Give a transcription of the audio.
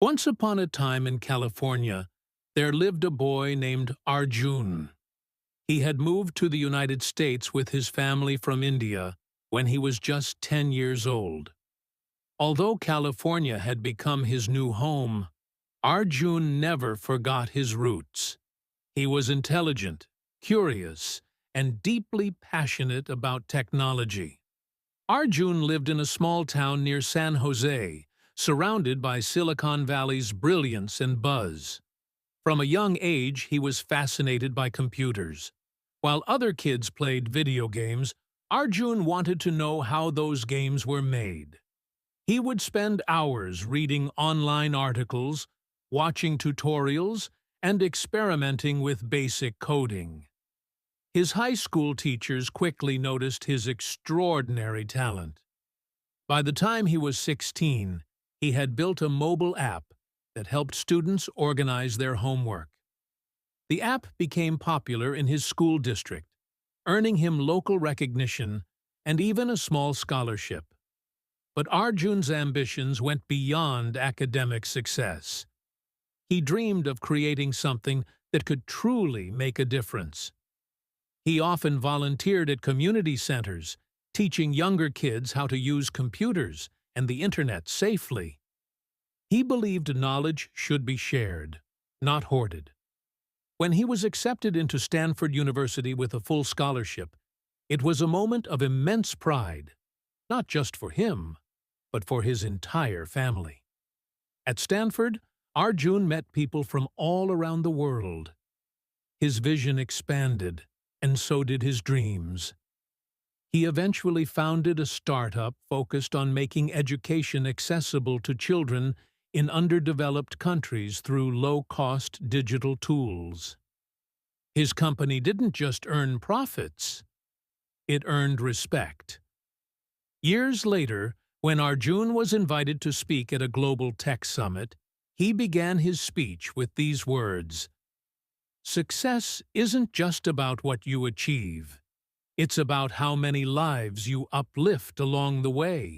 Once upon a time in California, there lived a boy named Arjun. He had moved to the United States with his family from India when he was just 10 years old. Although California had become his new home, Arjun never forgot his roots. He was intelligent, curious, and deeply passionate about technology. Arjun lived in a small town near San Jose, surrounded by Silicon Valley's brilliance and buzz. From a young age, he was fascinated by computers. While other kids played video games, Arjun wanted to know how those games were made. He would spend hours reading online articles, watching tutorials, and experimenting with basic coding. His high school teachers quickly noticed his extraordinary talent. By the time he was 16, he had built a mobile app that helped students organize their homework. The app became popular in his school district, earning him local recognition and even a small scholarship. But Arjun's ambitions went beyond academic success. He dreamed of creating something that could truly make a difference. He often volunteered at community centers, teaching younger kids how to use computers and the internet safely. He believed knowledge should be shared, not hoarded. When he was accepted into Stanford University with a full scholarship, it was a moment of immense pride, not just for him, but for his entire family. At Stanford, Arjun met people from all around the world. His vision expanded, and so did his dreams. He eventually founded a startup focused on making education accessible to children in underdeveloped countries through low-cost digital tools. His company didn't just earn profits, it earned respect. Years later, when Arjun was invited to speak at a global tech summit, he began his speech with these words: "Success isn't just about what you achieve. It's about how many lives you uplift along the way."